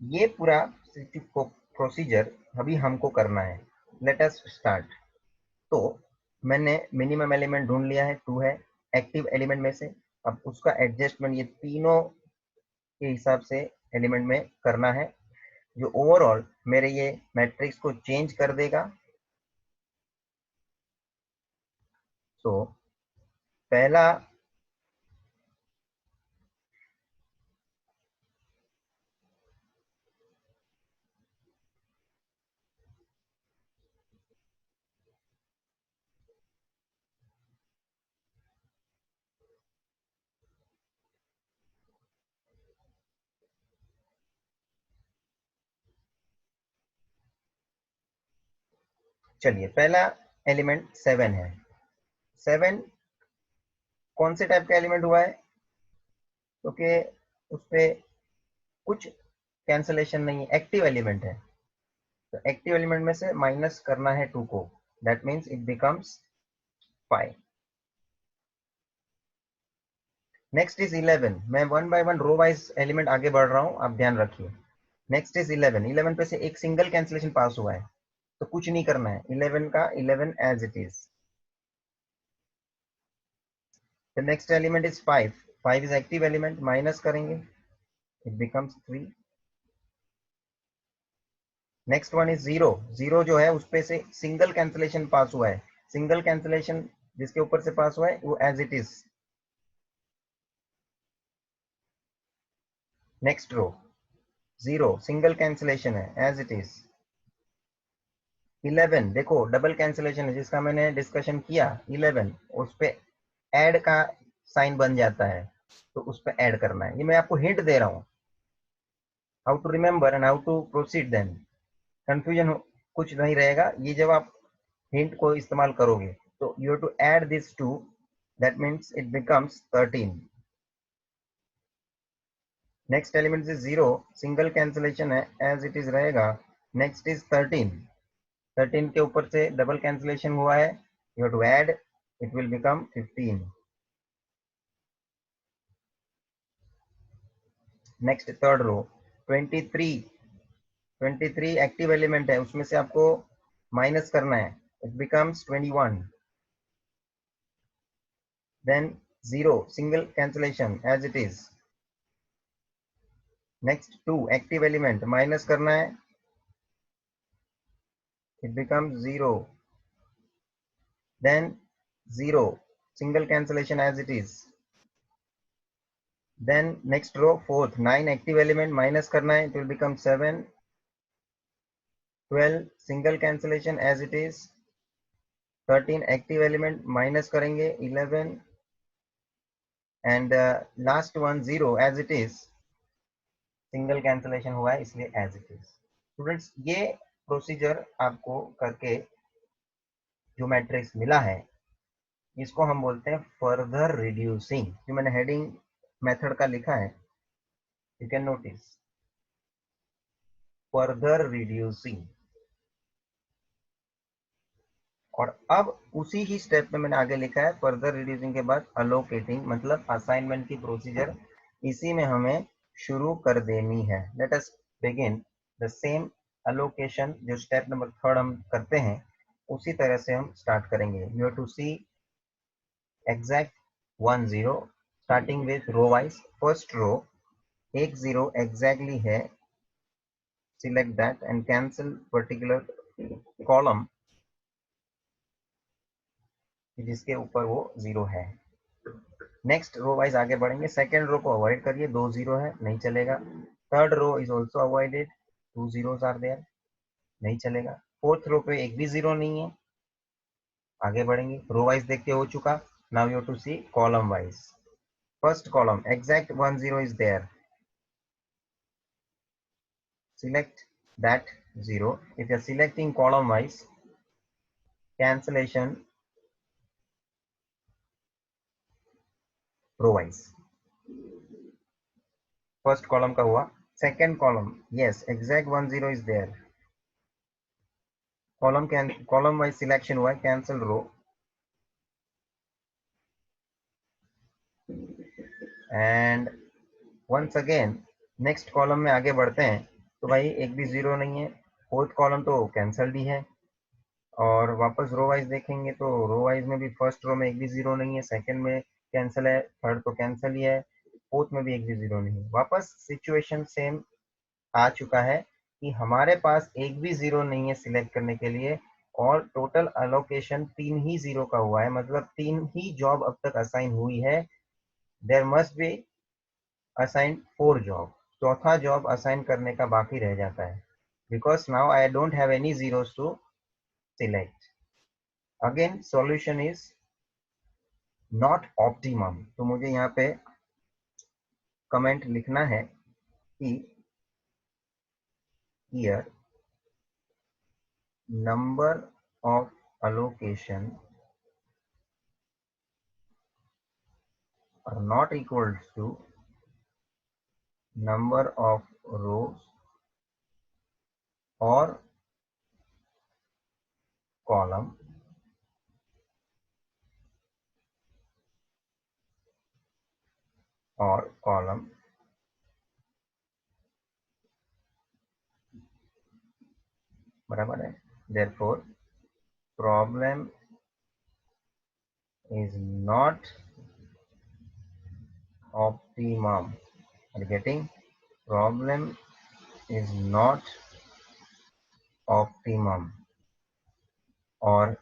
ये पूरा प्रोसीजर अभी हमको करना है। Let us start. तो मैंने मिनिमम एलिमेंट ढूंढ लिया है, 2 है एक्टिव एलिमेंट में से। अब उसका एडजस्टमेंट ये तीनों के हिसाब से एलिमेंट में करना है, जो ओवरऑल मेरे ये मैट्रिक्स को चेंज कर देगा। तो पहला, चलिए पहला एलिमेंट 7 है। 7 कौन से टाइप का एलिमेंट हुआ है? क्योंकि उस पे कुछ कैंसलेशन नहीं है, एक्टिव एलिमेंट है। तो एक्टिव एलिमेंट में से माइनस करना है 2 को, that means it becomes 5। Next is 11। मैं one by one row wise element आगे बढ़ रहा हूं, आप ध्यान रखिए। Next is 11। 11 पे से एक सिंगल कैंसलेशन पास हुआ है, तो कुछ नहीं करना है, 11 का 11 as it is. The next element is 5। 5 is active element, minus करेंगे, it becomes 3। Next one is 0। 0 जो है उस पे से सिंगल कैंसलेशन पास हुआ है, सिंगल कैंसलेशन जिसके ऊपर से पास हुआ है वो as it is. Next row 0, single cancellation है, एज इट इज। 11 देखो डबल कैंसिलेशन है जिसका मैंने डिस्कशन किया, 11 उस पे ऐड का साइन बन जाता है, तो उस पे ऐड करना है। ये मैं आपको हिंट दे रहा हूँ, how to remember and how to proceed, then confusion कुछ नहीं रहेगा ये जब आप हिंट को इस्तेमाल करोगे। तो you have to add this to, that means it becomes 13। Next element is 0, single cancellation है एज इट इज रहेगा। नेक्स्ट इज 13, 13 के ऊपर से डबल कैंसिलेशन हुआ है, you have to add, it will become 15। Next third row 23, 23 active element है, उसमें से आपको माइनस करना है, it becomes 21। Then 0 single cancellation as it is. Next 2 active element minus करना है, it becomes 0. Then 0 single cancellation as it is. Then next row fourth 9 active element minus करना है, it will become 7. 12 single cancellation as it is. 13 active element minus करेंगे 11, and last one 0 as it is, single cancellation हुआ है इसलिए as it is। स्टूडेंट्स ये प्रोसीजर आपको करके जो मैट्रिक्स मिला है इसको हम बोलते हैं फर्दर रिड्यूसिंग। जो मैंने हेडिंग मेथड का लिखा है, you can notice further reducing. और अब उसी ही स्टेप में मैंने आगे लिखा है फर्दर रिड्यूसिंग के बाद अलोकेटिंग, मतलब असाइनमेंट की प्रोसीजर इसी में हमें शुरू कर देनी है। Let us begin the same allocation, जो स्टेप नंबर थर्ड हम करते हैं उसी तरह से हम स्टार्ट करेंगे। You have to see exact 1 0 starting with row wise. First row एक 0 एग्जैक्टली है, select that and cancel particular column जिसके ऊपर वो 0 है। नेक्स्ट रो वाइज आगे बढ़ेंगे, सेकेंड रो को अवॉइड करिए, 2 0 है नहीं चलेगा। Third row is also avoided, 2 zeros are there, नहीं चलेगा। फोर्थ रो पे एक भी 0 नहीं है, आगे बढ़ेंगे। रो वाइज देख के हो चुका, now you to see column wise. First column exact 1 0 is there, select that 0। if you are selecting column wise, cancellation row wise. First column का हुआ, second column yes exact 1 0 is there, column wise selection हुआ है, cancel row. And once again next column में आगे बढ़ते हैं, तो भाई एक भी 0 नहीं है, फोर्थ कॉलम तो कैंसल्ड ही है। और वापस रो वाइज देखेंगे तो रो वाइज में भी फर्स्ट रो में एक भी 0 नहीं है, सेकंड में कैंसिल है, थर्ड तो कैंसिल ही है, फोर्थ में भी एक भी 0 नहीं है। वापस सिचुएशन सेम आ चुका है कि हमारे पास एक भी 0 नहीं है सिलेक्ट करने के लिए, और टोटल अलोकेशन 3 ही 0 का हुआ है, मतलब 3 ही जॉब अब तक असाइन हुई है। There must be assign 4 job, चौथा जॉब असाइन करने का बाकी रह जाता है, because now I don't have any zeros to select. Again solution is not optimum, तो मुझे यहाँ पे कमेंट लिखना है कि here number of allocation are not equals to number of rows or column बराबर है। therefore problem is not optimum, are you getting? problem is not optimum। और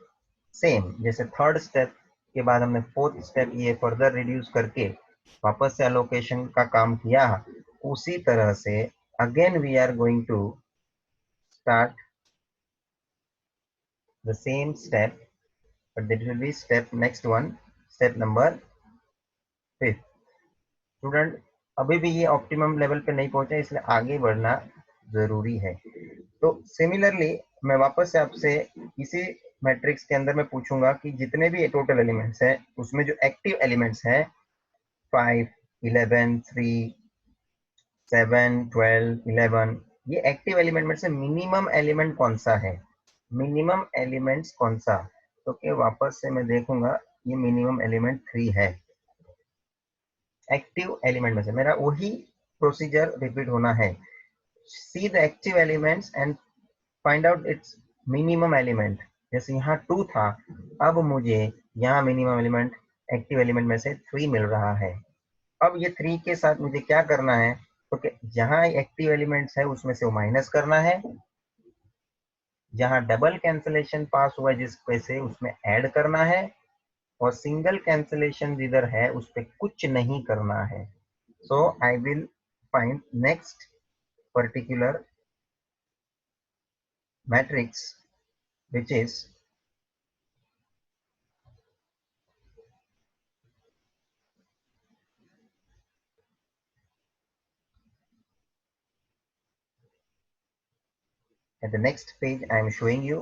सेम जैसे थर्ड स्टेप के बाद हमने फोर्थ स्टेप ये फर्दर रिड्यूस करके वापस से अलोकेशन का काम किया, उसी तरह से again we are going to start the same step, but that will be step next one, step number 5. Student अभी भी ये ऑप्टिमम लेवल पे नहीं पहुंचे, इसलिए आगे बढ़ना जरूरी है। तो सिमिलरली मैं वापस से आपसे इसी मैट्रिक्स के अंदर मैं पूछूंगा कि जितने भी टोटल एलिमेंट्स हैं उसमें जो एक्टिव एलिमेंट्स हैं 5, 11, 3, 7, 12, 11, ये एक्टिव एलिमेंट में से मिनिमम एलिमेंट कौन सा है, मिनिमम एलिमेंट्स कौन सा। तो क्या वापस से मैं देखूंगा, ये मिनिमम एलिमेंट 3 है। एक्टिव एलिमेंट में से मेरा वही प्रोसीजर रिपीट होना है। See the active elements and find out it's minimum element. जैसे यहाँ 2 था, अब मुझे यहाँ मिनिमम एलिमेंट एक्टिव एलिमेंट में से 3 मिल रहा है। अब ये 3 के साथ मुझे क्या करना है, तो जहां एक्टिव एलिमेंट्स है उसमें से वो माइनस करना है, जहां डबल कैंसलेशन पास हुआ है जिस पे से उसमें ऐड करना है, और सिंगल कैंसलेशन जिधर है उस पे कुछ नहीं करना है। So I will find next particular matrix which is at the next page I am showing you.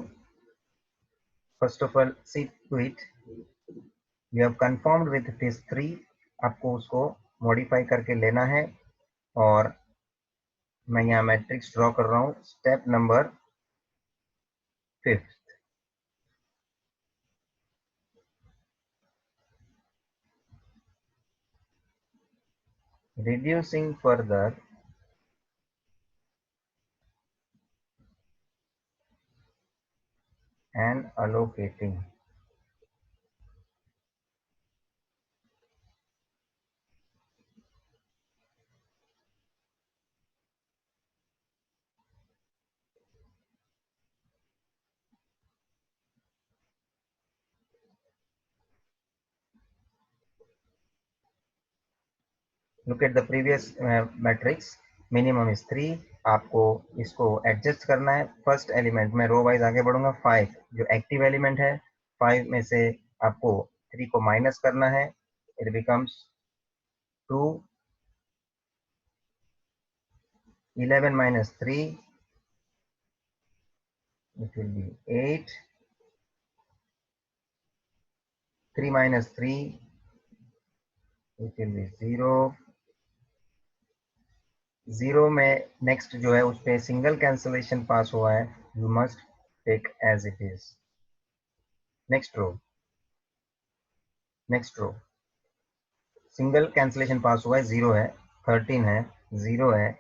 First of all, see to it you have confirmed with this 3, आपको उसको मॉडिफाई करके लेना है, और मैं यहाँ मैट्रिक्स ड्रॉ कर रहा हूँ। Step number 5, reducing further and allocating. Look at the previous matrix, minimum is 3, आपको इसको एडजस्ट करना है। फर्स्ट एलिमेंट में रो वाइज आगे बढ़ूंगा, 5 जो एक्टिव एलिमेंट है, 5 में से आपको 3 को माइनस करना है, it becomes 2, 11 minus 3, it will be 8, 3 minus 3, it will be 0, 0 में नेक्स्ट जो है उस पर सिंगल कैंसलेशन पास हुआ है, you must take as it is. Next row, next row single cancellation पास हुआ है, 0 है, 13 है, 0 है,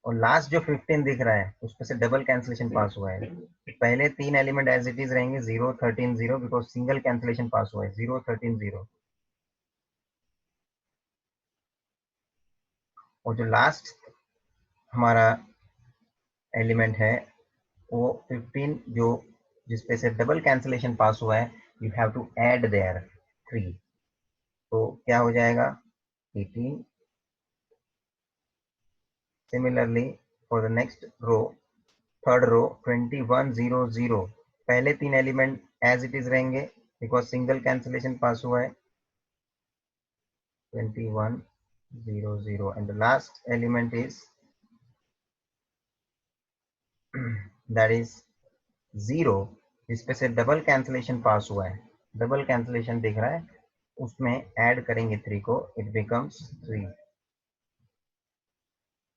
और लास्ट जो 15 दिख रहा है उसमें से डबल कैंसलेशन पास हुआ है। पहले 3 एलिमेंट एज इट इज रहेंगे, 0, 13, 0, बिकॉज सिंगल कैंसलेशन पास हुआ है, 0, 13, 0, और जो लास्ट हमारा एलिमेंट है वो 15 जो जिसपे से डबल कैंसलेशन पास हुआ है, you have to add there 3, तो क्या हो जाएगा 18। Similarly for the next row, third row 21, 0, 0, पहले 3 एलिमेंट एज इट इज रहेंगे बिकॉज सिंगल कैंसलेशन पास हुआ है, 21, 0, 0, and the last element is that is 0 जिसपे से डबल कैंसलेशन पास हुआ है, डबल कैंसलेशन दिख रहा है, उसमें ऐड करेंगे 3 को, it becomes 3।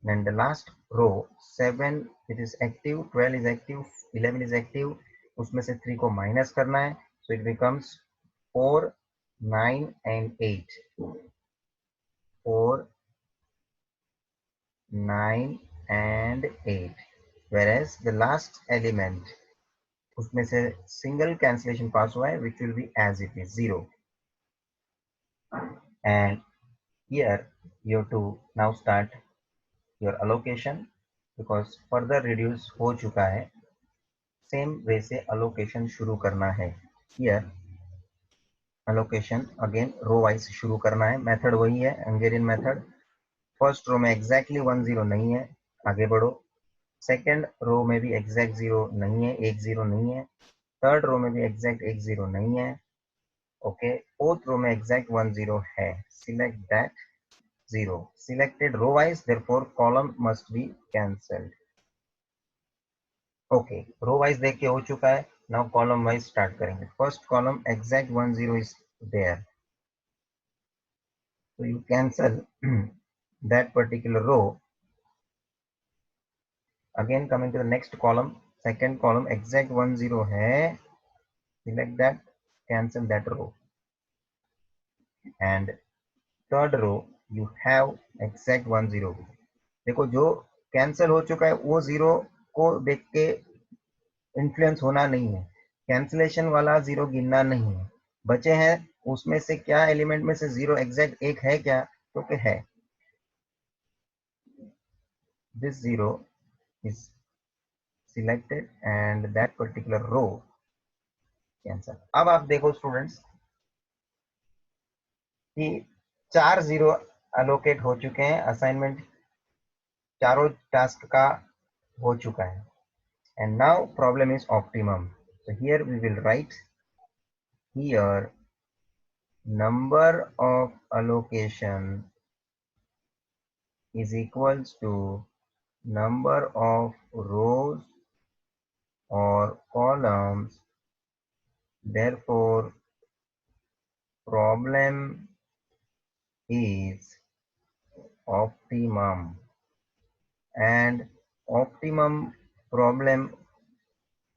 Then the last row 7 it is active, 12 is active, 11 is active, उसमें से 3 को माइनस करना है, so it becomes 4, 9 and 8, 4, 9 and 8, whereas the last element उसमें से single cancellation पास हुआ है, which will be as it is 0, and here you have to now start your allocation because further reduce हो चुका है, सेम वे से अलोकेशन शुरू करना है। Here allocation again row wise शुरू करना है, मेथड वही है, हंगेरियन मेथड। फर्स्ट रो में एग्जैक्टली 1 0 नहीं है, आगे बढ़ो। सेकंड रो में भी एग्जैक्ट 0 नहीं है, 1 0 नहीं है। थर्ड रो में भी एग्जैक्ट एक जीरो नहीं है। ओके, फोर्थ रो में एग्जैक्ट 1 0 है। Select that 0, selected row wise, therefore column must be cancelled. Okay, row wise देख के हो चुका है। नाउ कॉलम वाइज स्टार्ट करेंगे। First column exact 1 0 is there, so you cancel that particular row. Again coming to the next column, second column exact 1 0 है, select that, cancel that row, and third row you have exact 1 0। देखो जो कैंसिल हो चुका है वो जीरो को देख के इन्फ्लुएंस होना नहीं है, कैंसिलेशन वाला जीरो गिनना नहीं है। बचे हैं उसमें से क्या एलिमेंट में से जीरो एग्जैक्ट एक है क्या, तो क्या है, this zero is selected and that particular row cancel. अब आप देखो स्टूडेंट्स कि 4 जीरो अलोकेट हो चुके हैं, असाइनमेंट चारों टास्क का हो चुका है। And now problem is optimum, so here we will write here number of allocation is equals to number of rows or columns, therefore problem is optimum। And optimum problem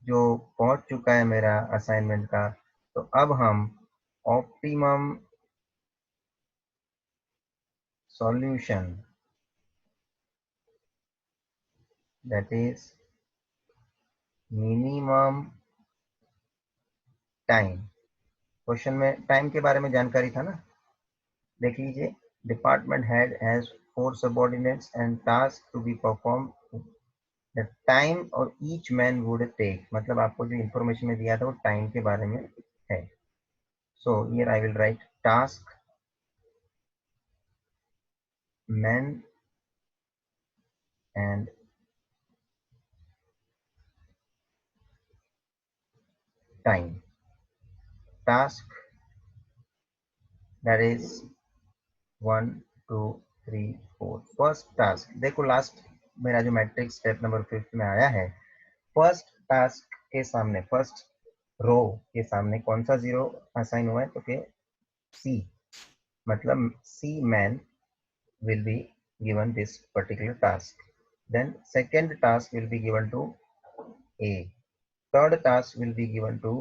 जो पहुंच चुका है मेरा असाइनमेंट का, तो अब हम optimum solution, that is minimum time, question में टाइम के बारे में जानकारी था ना, देख लीजिए। Department head has 4 subordinates and task to be perform, the time और ईच मैन वुड टेक, मतलब आपको जो इंफॉर्मेशन में दिया था वो टाइम के बारे में है। So here I will write task man and time, task that is 1 2 3 4। First task देखो, लास्ट मेरा जो मैट्रिक्स स्टेप नंबर 5 में आया है, फर्स्ट टास्क के सामने, फर्स्ट रो के सामने कौन सा जीरो असाइन हुआ है, तो के सी, मतलब सी man will be given this particular task, then second task will be given to A, third task will be given to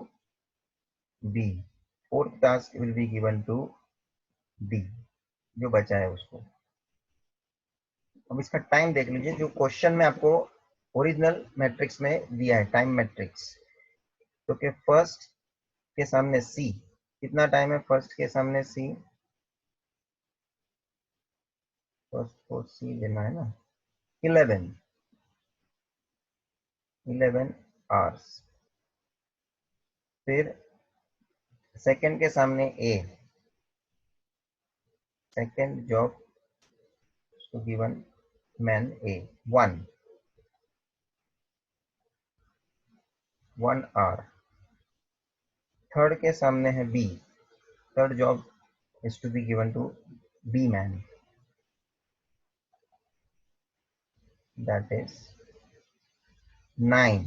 B, fourth task will be given to D, जो बचा है उसको। अब इसका टाइम देख लीजिए, जो क्वेश्चन में आपको ओरिजिनल मैट्रिक्स में दिया है टाइम मैट्रिक्स, तो के फर्स्ट के सामने सी, कितना टाइम है फर्स्ट के सामने सी, फर्स्ट को सी लेना है ना, 11 आवर्स। फिर सेकंड के सामने A, second job to given man A 1 hour. Third के सामने है B, third job is to be given to B man, that is 9।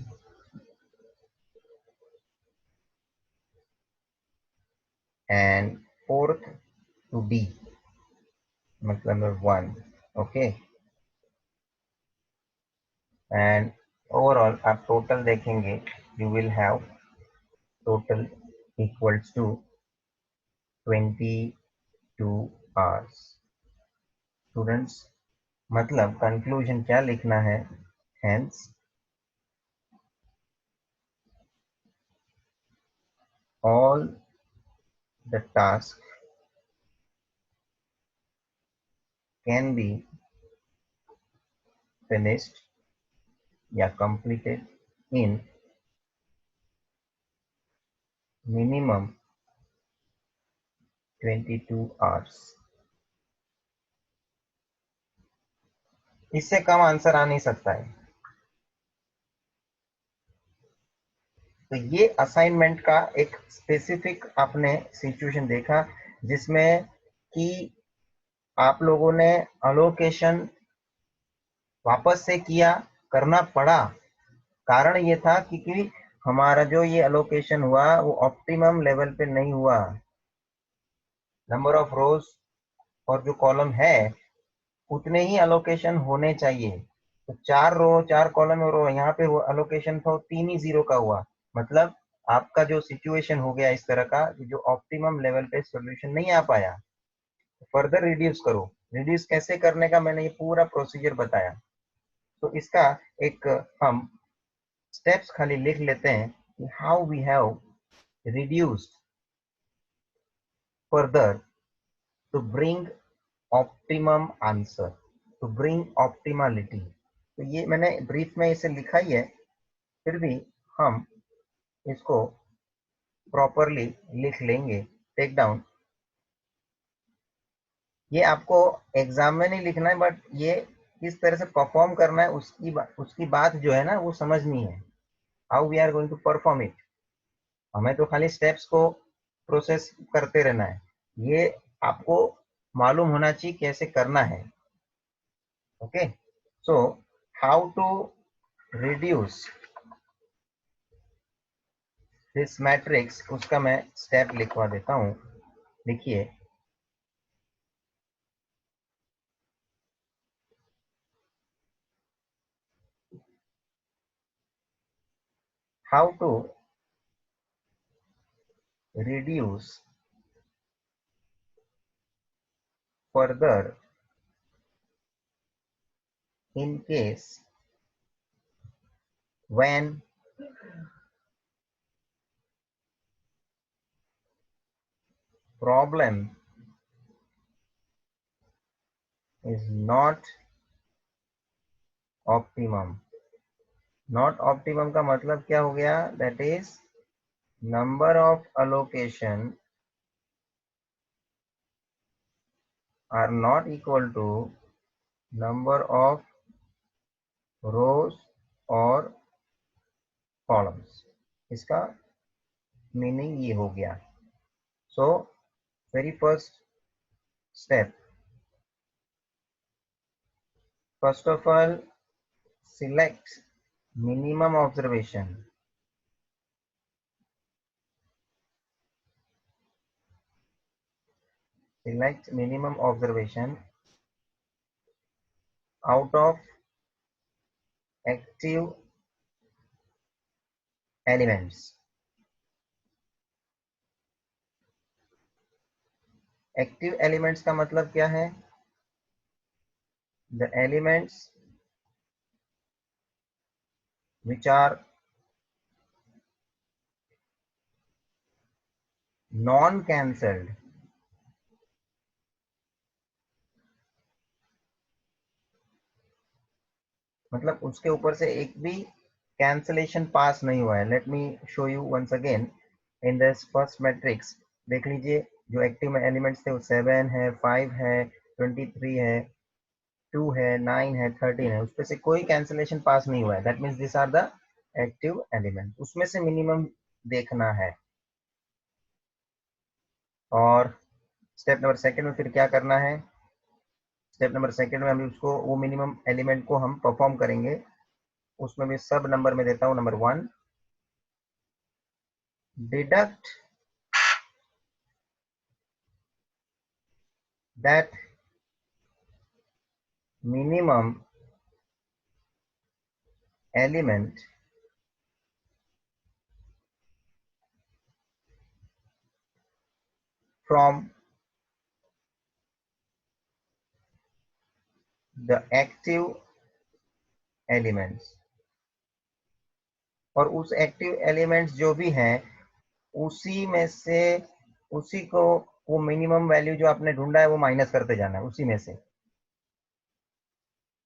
And fourth to D, मतलब 1। ओके, एंड ओवरऑल आप टोटल देखेंगे, you will have total equals to 22 hours. Students, मतलब कंक्लूजन क्या लिखना है, hence all the tasks can be finished या completed in minimum 22 hours। इससे कम आंसर आ नहीं सकता है। तो ये असाइनमेंट का एक स्पेसिफिक आपने सिचुएशन देखा जिसमें कि आप लोगों ने अलोकेशन वापस से किया, करना पड़ा। कारण ये था क्योंकि हमारा जो ये अलोकेशन हुआ वो ऑप्टिमम लेवल पे नहीं हुआ। नंबर ऑफ रोज और जो कॉलम है उतने ही अलोकेशन होने चाहिए। तो 4 रो 4 कॉलम और रो यहाँ पे वो अलोकेशन था 3 ही जीरो का हुआ। मतलब आपका जो सिचुएशन हो गया इस तरह का कि जो ऑप्टिमम लेवल पे सॉल्यूशन नहीं आ पाया। फर्दर रिड्यूस करो। रिड्यूस कैसे करने का मैंने ये पूरा प्रोसीजर बताया। तो इसका एक हम स्टेप्स खाली लिख लेते हैं कि how we have reduced further to bring optimum answer, to bring optimality. तो ये मैंने ब्रीफ में इसे लिखा ही है, फिर भी हम इसको प्रॉपरली लिख लेंगे। टेक डाउन, ये आपको एग्जाम में नहीं लिखना है, बट ये किस तरह से परफॉर्म करना है उसकी बात जो है ना वो समझनी है। How we are going to perform it. हमें तो खाली स्टेप्स को प्रोसेस करते रहना है, ये आपको मालूम होना चाहिए कैसे करना है। Okay, so how to reduce this matrix, उसका मैं स्टेप लिखवा देता हूं। देखिए, how to reduce further in case when problem is not optimum। not optimum का मतलब क्या हो गया? that is number of allocation are not equal to number of rows और columns। इसका मीनिंग ये हो गया। So very first step, first of all select minimum observation। select minimum observation out of active elements। Active elements का मतलब क्या है? The elements which are non cancelled. मतलब उसके ऊपर से एक भी कैंसलेशन पास नहीं हुआ है। Let me show you once again in this first matrix. देख लीजिए, जो एक्टिव एलिमेंट्स थे वो 7 है, 5 है, 23 है, 2 है, 9 है, 13 है। उसमें से कोई कैंसलेशन पास नहीं हुआ है। That means this are the active element. उसमें से मिनिमम देखना है। और स्टेप नंबर सेकंड में फिर क्या करना है? स्टेप नंबर सेकंड में हम उसको वो मिनिमम एलिमेंट को हम परफॉर्म करेंगे। उसमें भी सब नंबर में देता हूं। Number 1, deduct that minimum element from the active elements. और उस एक्टिव एलिमेंट्स जो भी हैं उसी में से उसी को वो मिनिमम वैल्यू जो आपने ढूंढा है वो माइनस करते जाना है उसी में से।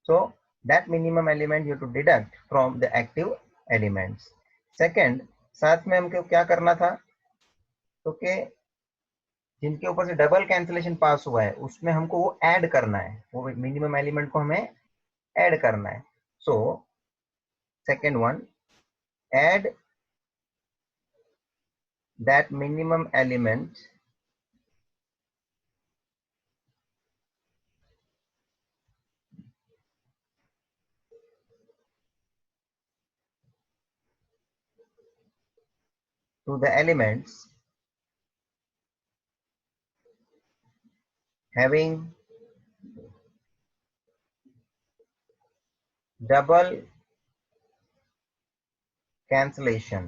So that minimum element you to deduct from the active elements. Second, साथ में हमको क्या करना था? तो कि जिनके ऊपर से डबल कैंसिलेशन पास हुआ है उसमें हमको वो ऐड करना है। वो मिनिमम एलिमेंट को हमें ऐड करना है। So second one, add that minimum element to the elements having double cancellation.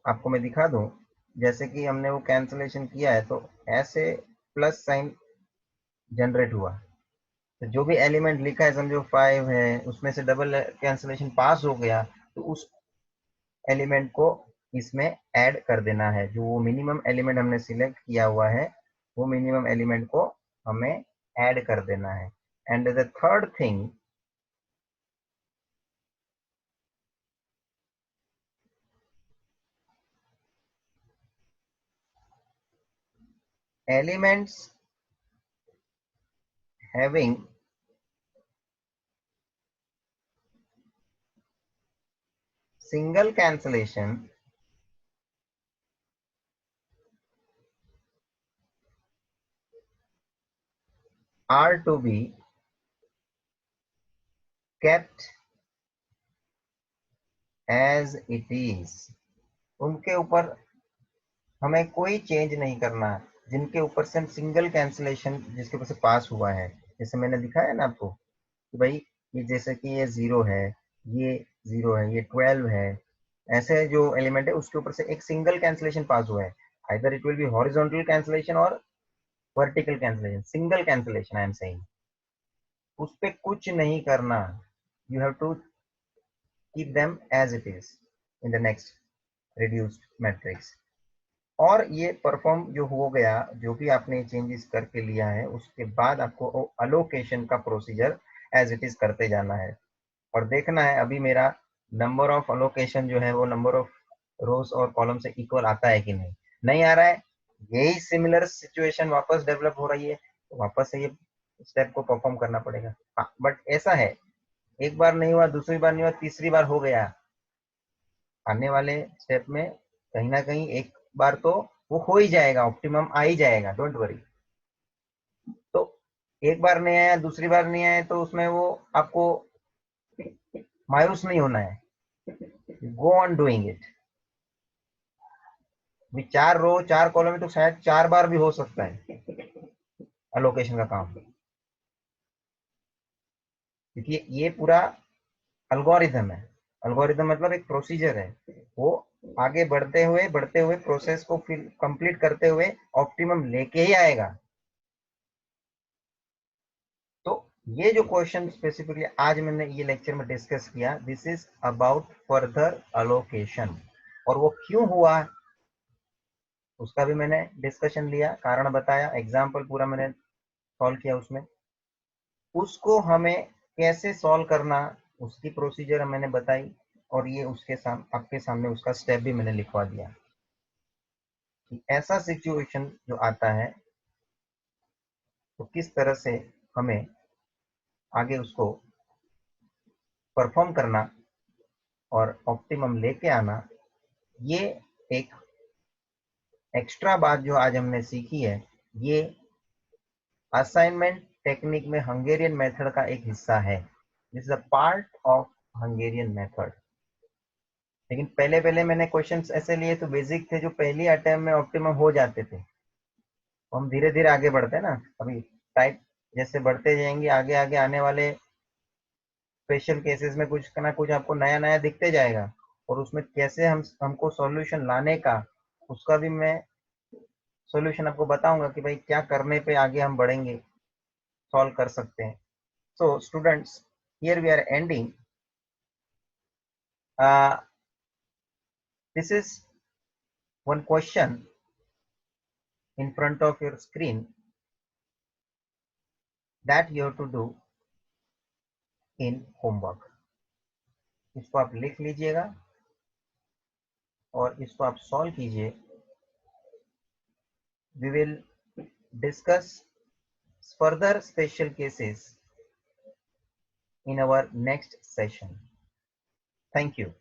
आपको मैं दिखा दूं, जैसे कि हमने वो कैंसलेशन किया है तो ऐसे प्लस साइन जनरेट हुआ, तो जो भी एलिमेंट लिखा है, समझो 5 है, उसमें से डबल कैंसलेशन पास हो गया, तो उस एलिमेंट को इसमें ऐड कर देना है। जो वो मिनिमम एलिमेंट हमने सिलेक्ट किया हुआ है, वो मिनिमम एलिमेंट को हमें ऐड कर देना है। And the third thing, elements having single cancellation are to be kept as it is. उनके ऊपर हमें कोई चेंज नहीं करना, जिनके ऊपर से सिंगल कैंसलेशन जिसके ऊपर से पास हुआ है। जैसे मैंने दिखाया ना आपको कि भाई ये जैसे कि ये 0 है, ये 0 है, ये 12 है, ऐसे जो एलिमेंट है उसके ऊपर से एक सिंगल कैंसलेशन पास हुआ है। Either it will be horizontal cancellation और vertical cancellation, single cancellation I am saying, उस पे कुछ नहीं करना। You have to keep them as it is in the next reduced matrix. और ये परफॉर्म जो हो गया, जो भी आपने चेंजेस करके लिया है, उसके बाद आपको अलोकेशन का प्रोसीजर एज इट इज करते जाना है और देखना है अभी मेरा नंबर ऑफ अलोकेशन जो है वो नंबर ऑफ रोज और कॉलम से इक्वल आता है कि नहीं। नहीं आ रहा है, यही सिमिलर सिचुएशन वापस डेवलप हो रही है, तो वापस से ये स्टेप को परफॉर्म करना पड़ेगा। हाँ, बट ऐसा है, एक बार नहीं हुआ, दूसरी बार नहीं हुआ, तीसरी बार हो गया, आने वाले स्टेप में कहीं ना कहीं एक बार तो वो हो ही जाएगा, ऑप्टिमम आ ही जाएगा, डोंट वरी। तो एक बार नहीं आया, दूसरी बार नहीं आया, तो उसमें वो आपको मायूस नहीं होना है, go on doing it. 4 row 4 column तो शायद 4 बार भी हो सकता है अलोकेशन का काम, क्योंकि ये पूरा अल्गोरिथम है। अल्गोरिथम मतलब एक प्रोसीजर है, वो आगे बढ़ते हुए प्रोसेस को फिर कंप्लीट करते हुए ऑप्टिमम लेके ही आएगा। तो ये जो क्वेश्चन स्पेसिफिकली आज मैंने ये लेक्चर में डिस्कस किया, this is about further allocation, और वो क्यों हुआ उसका भी मैंने डिस्कशन लिया, कारण बताया, एग्जाम्पल पूरा मैंने सॉल्व किया उसमें, उसको हमें कैसे सॉल्व करना उसकी प्रोसीजर मैंने बताई, और ये उसके आपके सामने उसका स्टेप भी मैंने लिखवा दिया कि ऐसा सिचुएशन जो आता है तो किस तरह से हमें आगे उसको परफॉर्म करना और ऑप्टिमम लेके आना। ये एक एक्स्ट्रा बात जो आज हमने सीखी है, ये असाइनमेंट टेक्निक में हंगेरियन मेथड का एक हिस्सा है, this is a part of Hungarian method. लेकिन पहले पहले मैंने क्वेश्चंस ऐसे लिए तो बेसिक थे, जो पहली अटेम्प्ट में ऑप्टिमम हो जाते थे, तो हम धीरे धीरे आगे बढ़ते हैं ना, अभी टाइप जैसे बढ़ते जाएंगे, आगे आगे आने वाले स्पेशल केसेस में कुछ ना कुछ आपको नया नया दिखते जाएगा, और उसमें कैसे हमको सॉल्यूशन लाने का, उसका भी मैं सॉल्यूशन आपको बताऊंगा कि भाई क्या करने पे आगे हम बढ़ेंगे, सॉल्व कर सकते हैं। So students, here we are ending, this is one question in front of your screen that you have to do in homework. इसको आप लिख लीजिएगा और इसको आप सॉल्व कीजिए। We will discuss further special cases in our next session. Thank you.